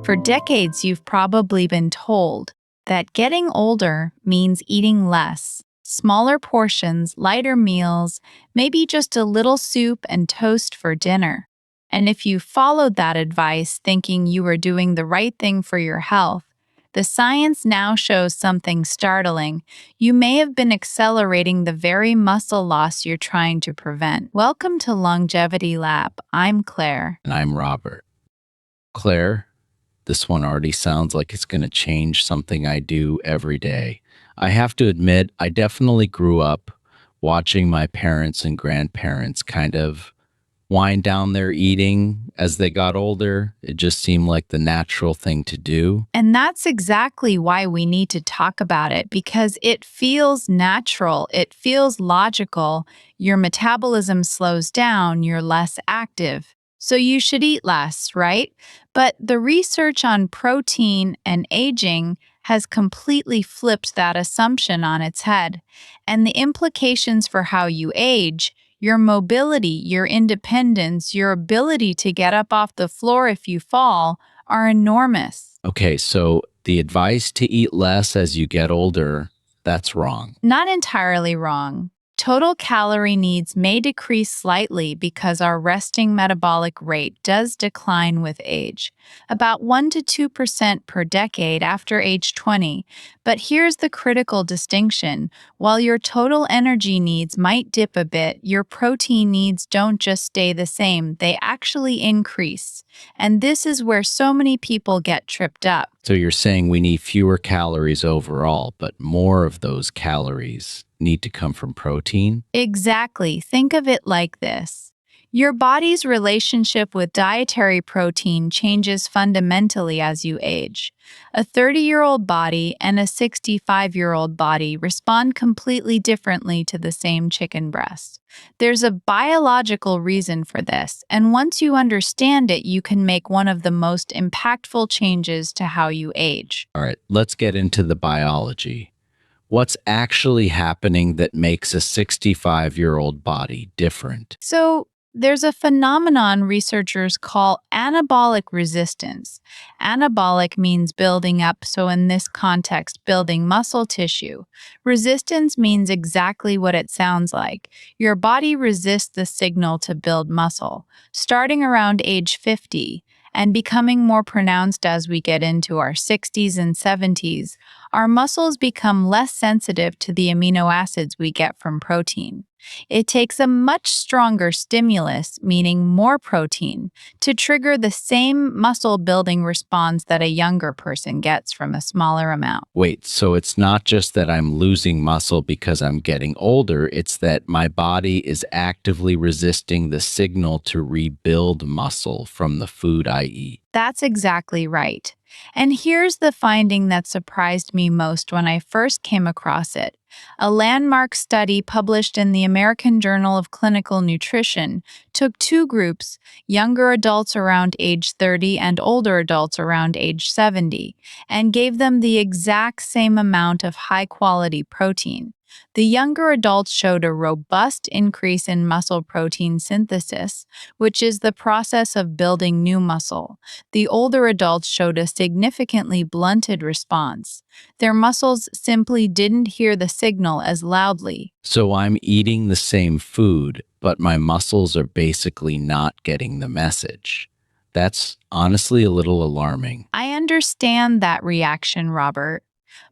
For decades, you've probably been told that getting older means eating less, smaller portions, lighter meals, maybe just a little soup and toast for dinner. And if you followed that advice thinking you were doing the right thing for your health, the science now shows something startling. You may have been accelerating the very muscle loss you're trying to prevent. Welcome to Longevity Lab. I'm Claire. And I'm Robert. Claire, this one already sounds like it's going to change something I do every day. I have to admit, I definitely grew up watching my parents and grandparents kind of wind down their eating as they got older. It just seemed like the natural thing to do. And that's exactly why we need to talk about it, because it feels natural, it feels logical. Your metabolism slows down, you're less active. So you should eat less, right? But the research on protein and aging has completely flipped that assumption on its head. And the implications for how you age, your mobility, your independence, your ability to get up off the floor if you fall, are enormous. Okay, so the advice to eat less as you get older, that's wrong. Not entirely wrong. Total calorie needs may decrease slightly because our resting metabolic rate does decline with age, about 1 to 2% per decade after age 20. But here's the critical distinction. While your total energy needs might dip a bit, your protein needs don't just stay the same, they actually increase. And this is where so many people get tripped up. So you're saying we need fewer calories overall, but more of those calories need to come from protein? Exactly. Think of it like this. Your body's relationship with dietary protein changes fundamentally as you age. A 30-year-old body and a 65-year-old body respond completely differently to the same chicken breast. There's a biological reason for this, and once you understand it, you can make one of the most impactful changes to how you age. All right, let's get into the biology. What's actually happening that makes a 65-year-old body different? So, there's a phenomenon researchers call anabolic resistance. Anabolic means building up, so in this context, building muscle tissue. Resistance means exactly what it sounds like. Your body resists the signal to build muscle, starting around age 50 and becoming more pronounced as we get into our 60s and 70s. Our muscles become less sensitive to the amino acids we get from protein. It takes a much stronger stimulus, meaning more protein, to trigger the same muscle building response that a younger person gets from a smaller amount. Wait, so it's not just that I'm losing muscle because I'm getting older, it's that my body is actively resisting the signal to rebuild muscle from the food I eat. That's exactly right. And here's the finding that surprised me most when I first came across it. A landmark study published in the American Journal of Clinical Nutrition took two groups, younger adults around age 30 and older adults around age 70, and gave them the exact same amount of high-quality protein. The younger adults showed a robust increase in muscle protein synthesis, which is the process of building new muscle. The older adults showed a significantly blunted response. Their muscles simply didn't hear the signal as loudly. So I'm eating the same food, but my muscles are basically not getting the message. That's honestly a little alarming. I understand that reaction, Robert.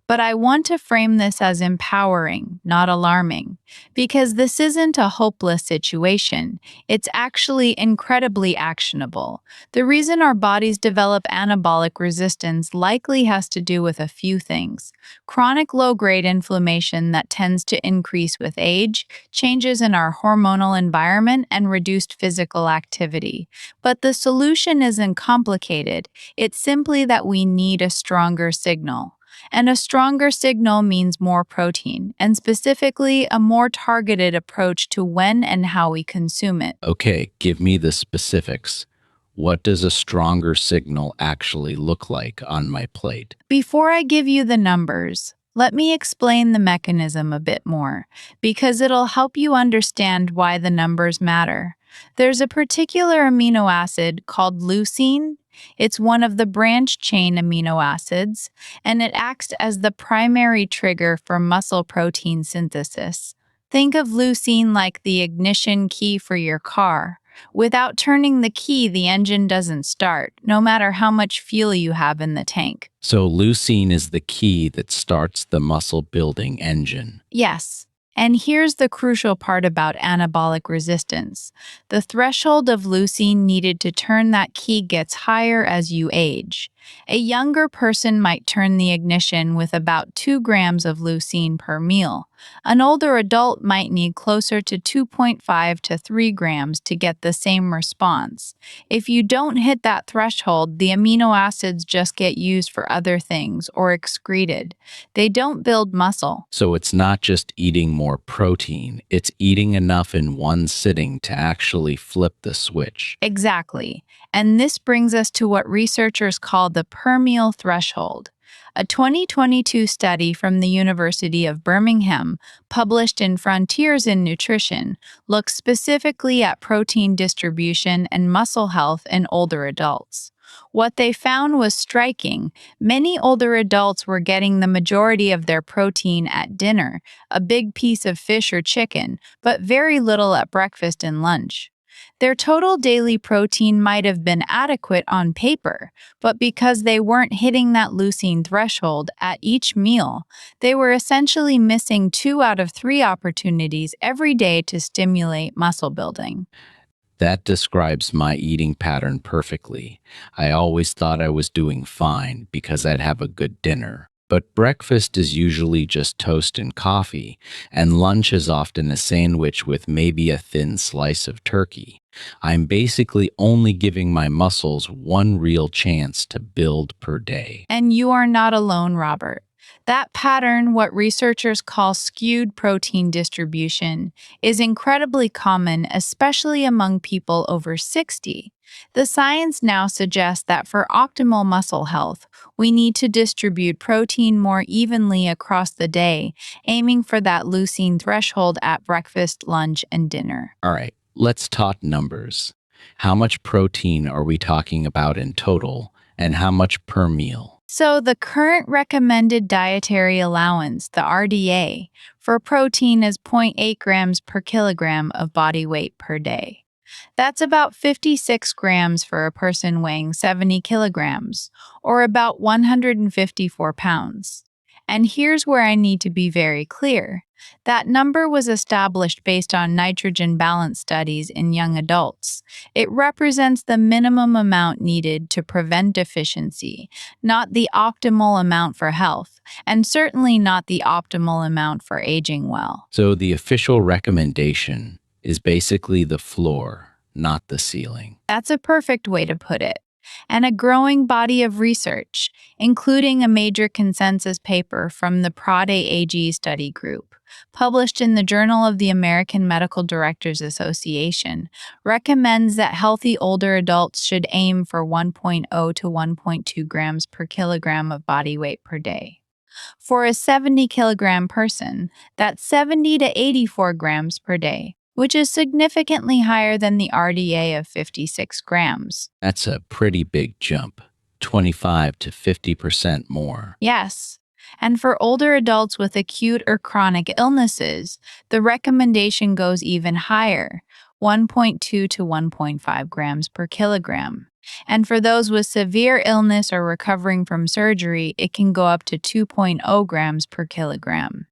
But I want to frame this as empowering, not alarming, because this isn't a hopeless situation. It's actually incredibly actionable. The reason our bodies develop anabolic resistance likely has to do with a few things: chronic low-grade inflammation that tends to increase with age, changes in our hormonal environment, and reduced physical activity. But the solution isn't complicated. It's simply that we need a stronger signal. And a stronger signal means more protein, and specifically a more targeted approach to when and how we consume it. Okay, give me the specifics. What does a stronger signal actually look like on my plate? Before I give you the numbers, let me explain the mechanism a bit more, because it'll help you understand why the numbers matter. There's a particular amino acid called leucine. It's one of the branch chain amino acids, and it acts as the primary trigger for muscle protein synthesis. Think of leucine like the ignition key for your car. Without turning the key, the engine doesn't start, no matter how much fuel you have in the tank. So leucine is the key that starts the muscle building engine. Yes. And here's the crucial part about anabolic resistance. The threshold of leucine needed to turn that key gets higher as you age. A younger person might turn the ignition with about 2 grams of leucine per meal. An older adult might need closer to 2.5 to 3 grams to get the same response. If you don't hit that threshold, the amino acids just get used for other things or excreted. They don't build muscle. So it's not just eating more protein, it's eating enough in one sitting to actually flip the switch. Exactly. And this brings us to what researchers call the per meal threshold. A 2022 study from the University of Birmingham, published in Frontiers in Nutrition, looked specifically at protein distribution and muscle health in older adults. What they found was striking. Many older adults were getting the majority of their protein at dinner, a big piece of fish or chicken, but very little at breakfast and lunch. Their total daily protein might have been adequate on paper, but because they weren't hitting that leucine threshold at each meal, they were essentially missing 2 out of 3 opportunities every day to stimulate muscle building. That describes my eating pattern perfectly. I always thought I was doing fine because I'd have a good dinner. But breakfast is usually just toast and coffee, and lunch is often a sandwich with maybe a thin slice of turkey. I'm basically only giving my muscles one real chance to build per day. And you are not alone, Robert. That pattern, what researchers call skewed protein distribution, is incredibly common, especially among people over 60. The science now suggests that for optimal muscle health, we need to distribute protein more evenly across the day, aiming for that leucine threshold at breakfast, lunch, and dinner. All right, let's talk numbers. How much protein are we talking about in total, and how much per meal? So, the current recommended dietary allowance, the RDA, for protein is zero point 0.8 grams per kilogram of body weight per day. That's about 56 grams for a person weighing 70 kilograms, or about 154 pounds. And here's where I need to be very clear. That number was established based on nitrogen balance studies in young adults. It represents the minimum amount needed to prevent deficiency, not the optimal amount for health, and certainly not the optimal amount for aging well. So the official recommendation is basically the floor, not the ceiling. That's a perfect way to put it. And a growing body of research, including a major consensus paper from the PRADE AG study group, published in the Journal of the American Medical Directors Association, recommends that healthy older adults should aim for 1.0 to 1.2 grams per kilogram of body weight per day. For a 70 kilogram person, that's 70 to 84 grams per day, which is significantly higher than the RDA of 56 grams. That's a pretty big jump, 25 to 50% more. Yes. And for older adults with acute or chronic illnesses, the recommendation goes even higher, 1.2 to 1.5 grams per kilogram. And for those with severe illness or recovering from surgery, it can go up to 2.0 grams per kilogram.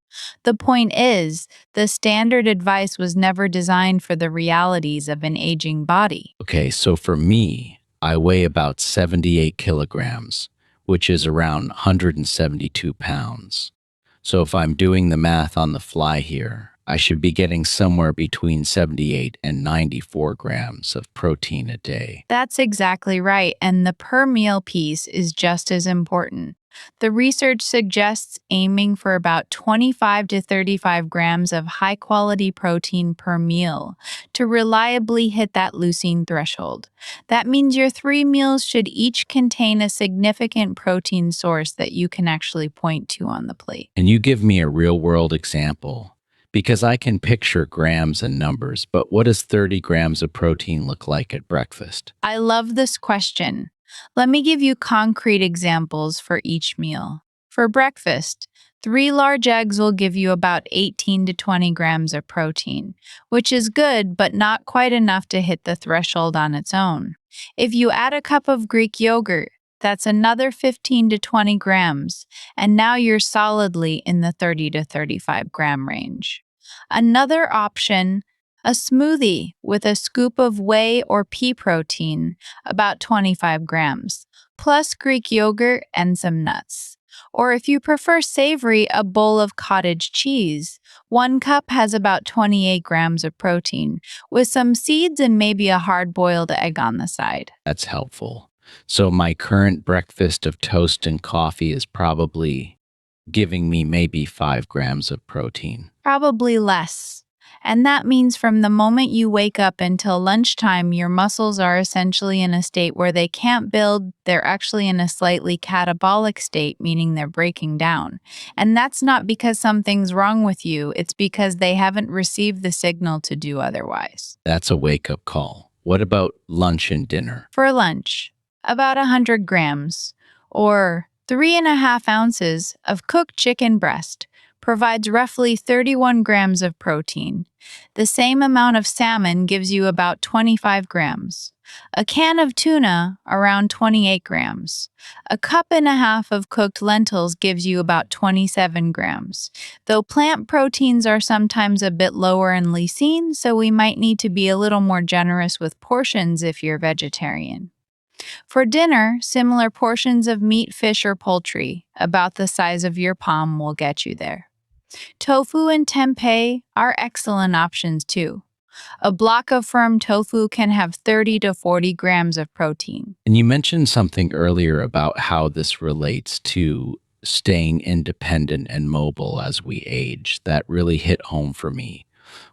The point is, the standard advice was never designed for the realities of an aging body. Okay, so for me, I weigh about 78 kilograms, which is around 172 pounds. So if I'm doing the math on the fly here, I should be getting somewhere between 78 and 94 grams of protein a day. That's exactly right, and the per meal piece is just as important. The research suggests aiming for about 25 to 35 grams of high quality protein per meal to reliably hit that leucine threshold. That means your 3 meals should each contain a significant protein source that you can actually point to on the plate. And you give me a real world example because I can picture grams and numbers, but what does 30 grams of protein look like at breakfast? I love this question. Let me give you concrete examples for each meal. For breakfast, 3 large eggs will give you about 18 to 20 grams of protein, which is good but not quite enough to hit the threshold on its own. If you add a cup of Greek yogurt, that's another 15 to 20 grams, and now you're solidly in the 30 to 35 gram range. Another option, a smoothie with a scoop of whey or pea protein, about 25 grams, plus Greek yogurt and some nuts. Or if you prefer savory, a bowl of cottage cheese. 1 cup has about 28 grams of protein, with some seeds and maybe a hard boiled egg on the side. That's helpful. So my current breakfast of toast and coffee is probably giving me maybe 5 grams of protein. Probably less. And that means from the moment you wake up until lunchtime, your muscles are essentially in a state where they can't build. They're actually in a slightly catabolic state, meaning they're breaking down. And that's not because something's wrong with you, it's because they haven't received the signal to do otherwise. That's a wake up call. What about lunch and dinner? For lunch, about 100 grams, or 3.5 ounces of cooked chicken breast, provides roughly 31 grams of protein. The same amount of salmon gives you about 25 grams. A can of tuna, around 28 grams. A cup and a half of cooked lentils gives you about 27 grams. Though plant proteins are sometimes a bit lower in leucine, so we might need to be a little more generous with portions if you're vegetarian. For dinner, similar portions of meat, fish, or poultry, about the size of your palm, will get you there. Tofu and tempeh are excellent options too. A block of firm tofu can have 30 to 40 grams of protein. And you mentioned something earlier about how this relates to staying independent and mobile as we age. That really hit home for me.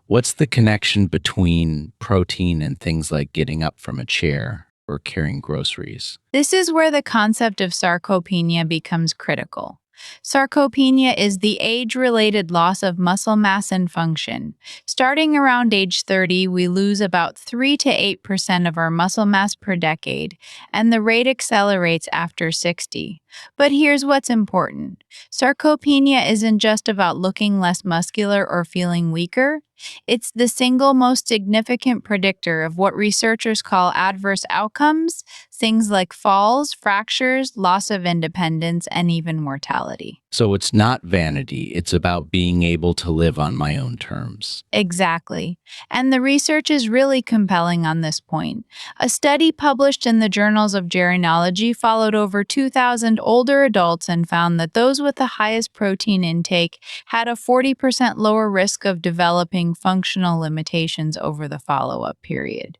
What's the connection between protein and things like getting up from a chair or carrying groceries? This is where the concept of sarcopenia becomes critical. Sarcopenia is the age-related loss of muscle mass and function. Starting around age 30, we lose about 3 to 8% of our muscle mass per decade, and the rate accelerates after 60. But here's what's important. Sarcopenia isn't just about looking less muscular or feeling weaker. It's the single most significant predictor of what researchers call adverse outcomes, things like falls, fractures, loss of independence, and even mortality. So it's not vanity, it's about being able to live on my own terms. Exactly. And the research is really compelling on this point. A study published in the Journals of Gerontology followed over 2,000 older adults and found that those with the highest protein intake had a 40% lower risk of developing functional limitations over the follow-up period.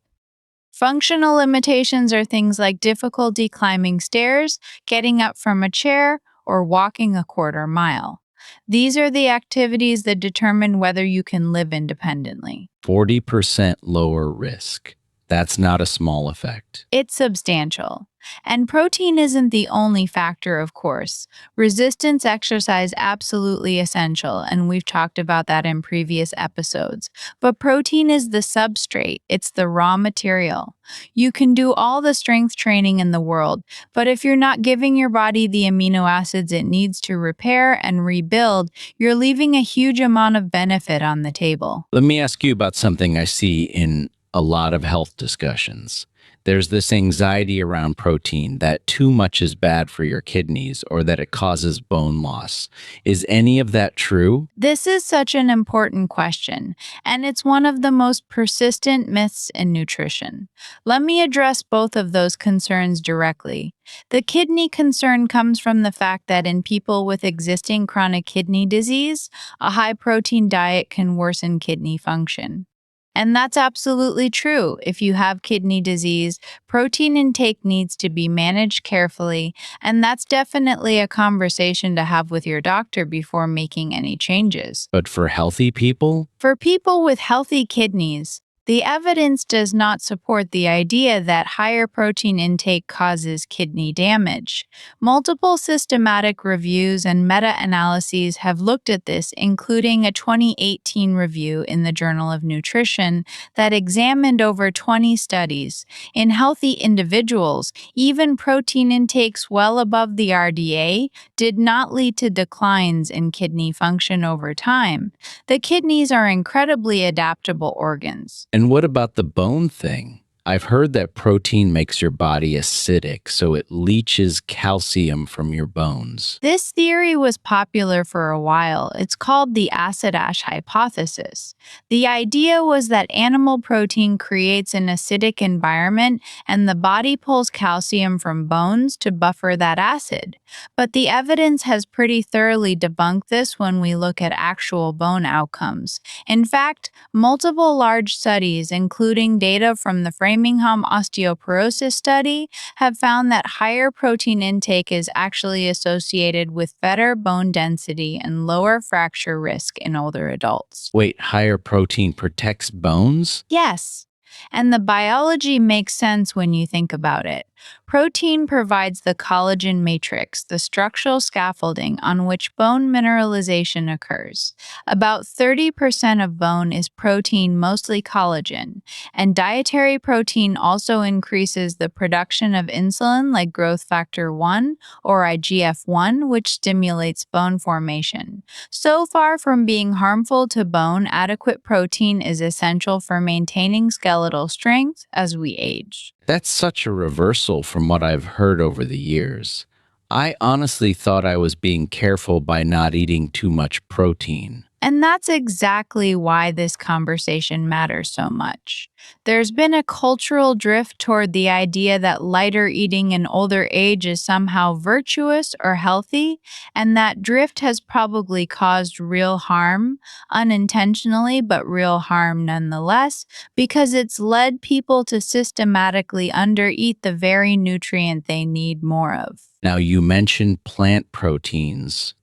Functional limitations are things like difficulty climbing stairs, getting up from a chair, or walking a quarter mile. These are the activities that determine whether you can live independently. 40% lower risk. That's not a small effect. It's substantial. And protein isn't the only factor, of course. Resistance exercise absolutely essential, and we've talked about that in previous episodes. But protein is the substrate, it's the raw material. You can do all the strength training in the world, but if you're not giving your body the amino acids it needs to repair and rebuild, you're leaving a huge amount of benefit on the table. Let me ask you about something I see in a lot of health discussions. There's this anxiety around protein that too much is bad for your kidneys or that it causes bone loss. Is any of that true? This is such an important question, and it's one of the most persistent myths in nutrition. Let me address both of those concerns directly. The kidney concern comes from the fact that in people with existing chronic kidney disease, a high-protein diet can worsen kidney function. And that's absolutely true. If you have kidney disease, protein intake needs to be managed carefully, and that's definitely a conversation to have with your doctor before making any changes. But for healthy people? For people with healthy kidneys, The evidence does not support the idea that higher protein intake causes kidney damage. Multiple systematic reviews and meta analyses have looked at this, including a 2018 review in the Journal of Nutrition that examined over 20 studies. In healthy individuals, even protein intakes well above the RDA did not lead to declines in kidney function over time. The kidneys are incredibly adaptable organs. And what about the bone thing? I've heard that protein makes your body acidic, so it leaches calcium from your bones. This theory was popular for a while. It's called the acid ash hypothesis. The idea was that animal protein creates an acidic environment and the body pulls calcium from bones to buffer that acid. But the evidence has pretty thoroughly debunked this when we look at actual bone outcomes. In fact, multiple large studies, including data from the Framingham osteoporosis study, have found that higher protein intake is actually associated with better bone density and lower fracture risk in older adults. Wait, higher protein protects bones? Yes, and the biology makes sense when you think about it. Protein provides the collagen matrix, the structural scaffolding on which bone mineralization occurs. About 30% of bone is protein, mostly collagen, and dietary protein also increases the production of insulin like growth factor 1 or IGF-1, which stimulates bone formation. So far from being harmful to bone, adequate protein is essential for maintaining skeletal strength as we age. That's such a reversal from what I've heard over the years. I honestly thought I was being careful by not eating too much protein. And that's exactly why this conversation matters so much. There's been a cultural drift toward the idea that lighter eating in older age is somehow virtuous or healthy, and that drift has probably caused real harm, unintentionally, but real harm nonetheless, because it's led people to systematically undereat the very nutrient they need more of. Now, you mentioned plant proteins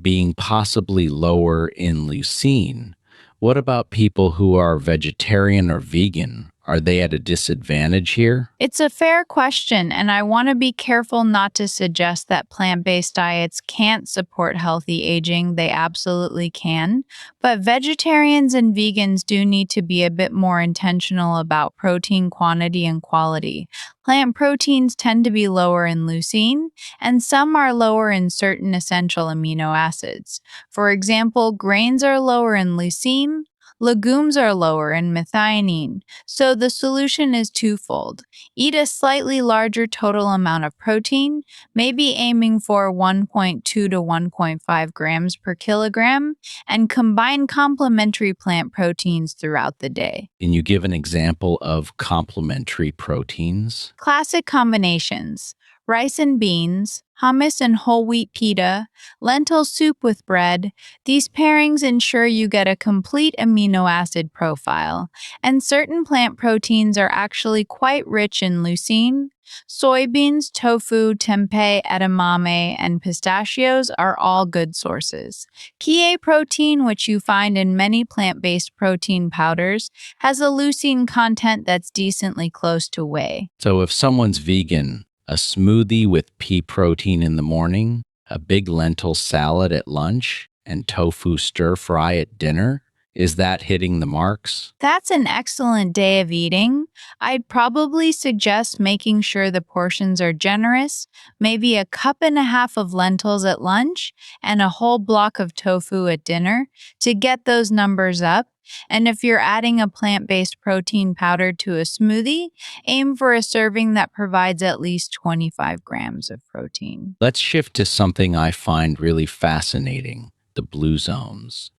being possibly lower in leucine. What about people who are vegetarian or vegan? Are they at a disadvantage here? It's a fair question, and I want to be careful not to suggest that plant based diets can't support healthy aging. They absolutely can. But vegetarians and vegans do need to be a bit more intentional about protein quantity and quality. Plant proteins tend to be lower in leucine, and some are lower in certain essential amino acids. For example, grains are lower in leucine. Legumes are lower in methionine, so the solution is twofold. Eat a slightly larger total amount of protein, maybe aiming for 1.2 to 1.5 grams per kilogram, and combine complementary plant proteins throughout the day. Can you give an example of complementary proteins? Classic combinations: rice and beans, hummus and whole wheat pita, lentil soup with bread. These pairings ensure you get a complete amino acid profile, and certain plant proteins are actually quite rich in leucine. Soybeans, tofu, tempeh, edamame, and pistachios are all good sources. Kie protein, which you find in many plant-based protein powders, has a leucine content that's decently close to whey. So if someone's vegan, a smoothie with pea protein in the morning, a big lentil salad at lunch, and tofu stir fry at dinner, is that hitting the marks? That's an excellent day of eating. I'd probably suggest making sure the portions are generous, maybe a cup and a half of lentils at lunch and a whole block of tofu at dinner to get those numbers up. And if you're adding a plant-based protein powder to a smoothie, aim for a serving that provides at least 25 grams of protein. Let's shift to something I find really fascinating, the blue zones.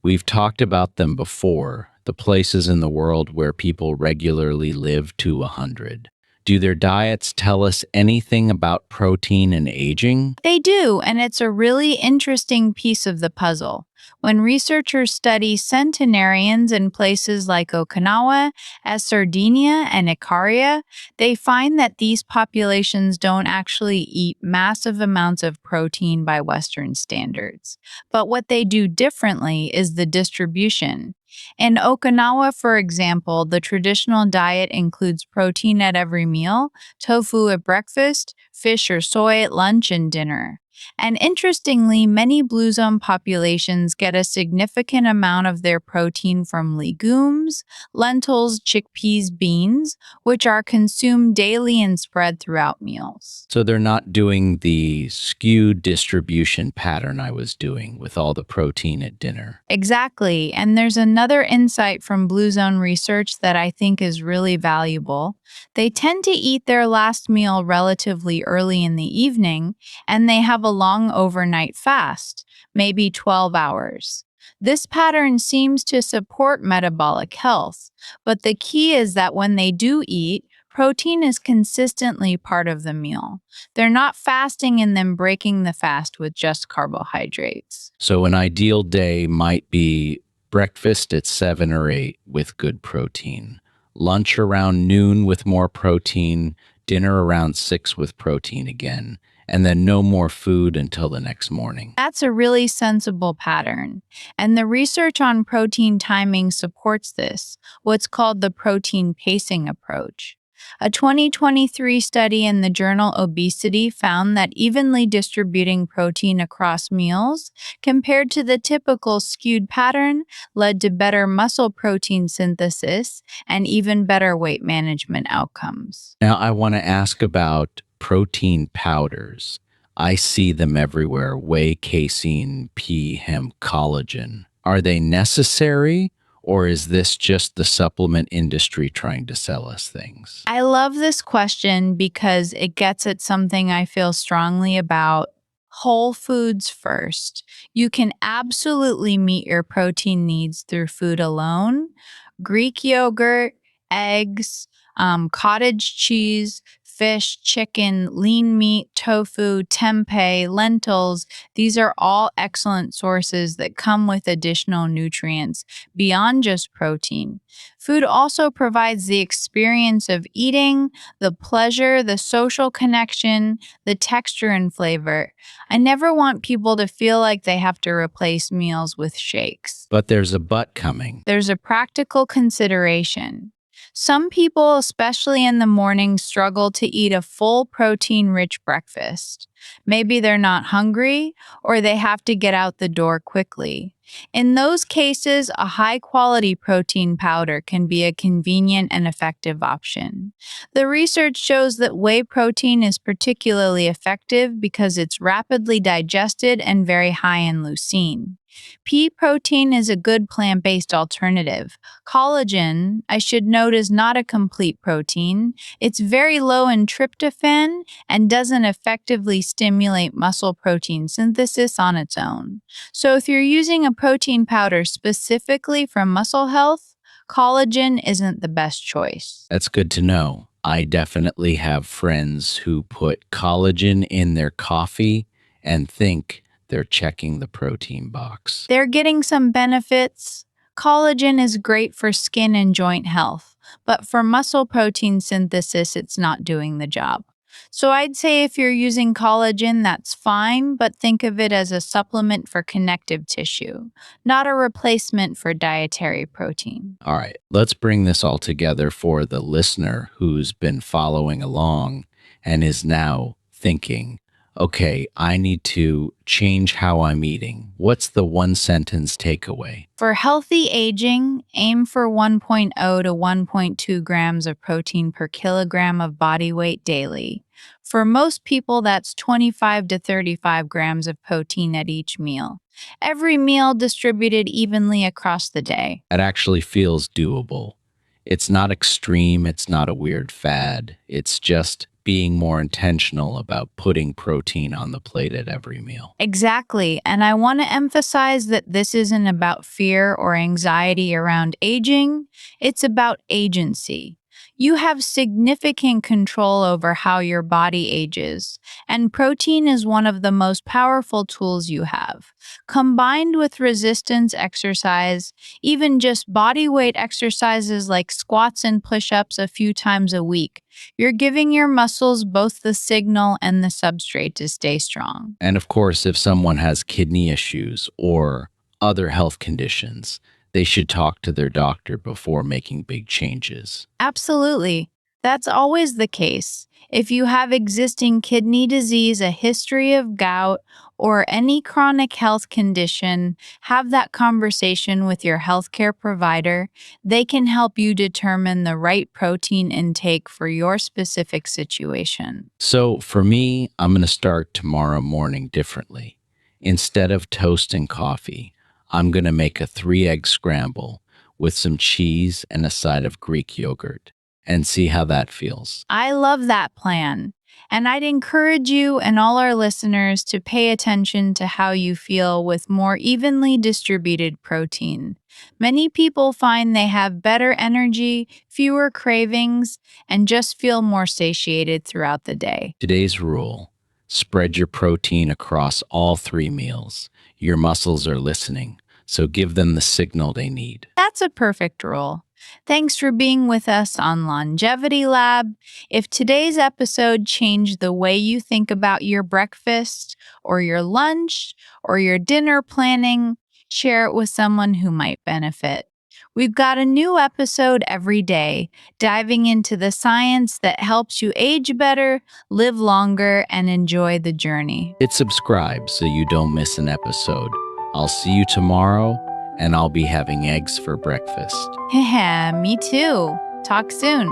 We've talked about them before, the places in the world where people regularly live to 100. Do their diets tell us anything about protein and aging? They do, and it's a really interesting piece of the puzzle. When researchers study centenarians in places like Okinawa, as Sardinia, and Icaria, they find that these populations don't actually eat massive amounts of protein by Western standards. But what they do differently is the distribution. In Okinawa, for example, the traditional diet includes protein at every meal, tofu at breakfast, fish or soy at lunch and dinner. And interestingly, many blue zone populations get a significant amount of their protein from legumes, lentils, chickpeas, beans, which are consumed daily and spread throughout meals. So they're not doing the skewed distribution pattern I was doing with all the protein at dinner. Exactly. And there's another insight from Blue Zone research that I think is really valuable. They tend to eat their last meal relatively early in the evening, and they have a long overnight fast, maybe 12 hours. This pattern seems to support metabolic health, but the key is that when they do eat, protein is consistently part of the meal. They're not fasting and then breaking the fast with just carbohydrates. So an ideal day might be breakfast at 7 or 8 with good protein, lunch around noon with more protein, dinner around 6 with protein again, and then no more food until the next morning. That's a really sensible pattern. And the research on protein timing supports this, what's called the protein pacing approach. A 2023 study in the journal Obesity found that evenly distributing protein across meals, compared to the typical skewed pattern, led to better muscle protein synthesis and even better weight management outcomes. Now, I want to ask about protein powders. I see them everywhere: whey, casein, pea, hemp, collagen. Are they necessary, or is this just the supplement industry trying to sell us things? I love this question because it gets at something I feel strongly about. Whole foods first. You can absolutely meet your protein needs through food alone. Greek yogurt, eggs, cottage cheese, fish, chicken, lean meat, tofu, tempeh, lentils. These are all excellent sources that come with additional nutrients beyond just protein. Food also provides the experience of eating, the pleasure, the social connection, the texture and flavor. I never want people to feel like they have to replace meals with shakes. But there's a but coming. There's a practical consideration. Some people, especially in the morning, struggle to eat a full protein rich breakfast. Maybe they're not hungry or they have to get out the door quickly. In those cases, a high quality protein powder can be a convenient and effective option. The research shows that whey protein is particularly effective because it's rapidly digested and very high in leucine. Pea protein is a good plant based alternative. Collagen, I should note, is not a complete protein. It's very low in tryptophan and doesn't effectively stimulate muscle protein synthesis on its own. So, if you're using a protein powder specifically for muscle health, collagen isn't the best choice. That's good to know. I definitely have friends who put collagen in their coffee and think they're checking the protein box. They're getting some benefits. Collagen is great for skin and joint health, but for muscle protein synthesis, it's not doing the job. So I'd say if you're using collagen, that's fine, but think of it as a supplement for connective tissue, not a replacement for dietary protein. All right, let's bring this all together for the listener who's been following along and is now thinking, okay, I need to change how I'm eating. What's the one sentence takeaway? For healthy aging, aim for 1.0 to 1.2 grams of protein per kilogram of body weight daily. For most people, that's 25 to 35 grams of protein at each meal. Every meal distributed evenly across the day. That actually feels doable. It's not extreme, it's not a weird fad. It's just being more intentional about putting protein on the plate at every meal. Exactly. And I want to emphasize that this isn't about fear or anxiety around aging, it's about agency. You have significant control over how your body ages, and protein is one of the most powerful tools you have. Combined with resistance exercise, even just body weight exercises like squats and push ups a few times a week, you're giving your muscles both the signal and the substrate to stay strong. And of course, if someone has kidney issues or other health conditions, They should talk to their doctor before making big changes. Absolutely. That's always the case. If you have existing kidney disease, a history of gout, or any chronic health condition, have that conversation with your healthcare provider. They can help you determine the right protein intake for your specific situation. So for me, I'm going to start tomorrow morning differently. Instead of toast and coffee, I'm going to make a 3 egg scramble with some cheese and a side of Greek yogurt and see how that feels. I love that plan. And I'd encourage you and all our listeners to pay attention to how you feel with more evenly distributed protein. Many people find they have better energy, fewer cravings, and just feel more satiated throughout the day. Today's rule: spread your protein across all 3 meals. Your muscles are listening, so give them the signal they need. That's a perfect rule. Thanks for being with us on Longevity Lab. If today's episode changed the way you think about your breakfast or your lunch or your dinner planning, share it with someone who might benefit. We've got a new episode every day, diving into the science that helps you age better, live longer, and enjoy the journey. Hit subscribe so you don't miss an episode. I'll see you tomorrow, and I'll be having eggs for breakfast. Heh, me too. Talk soon.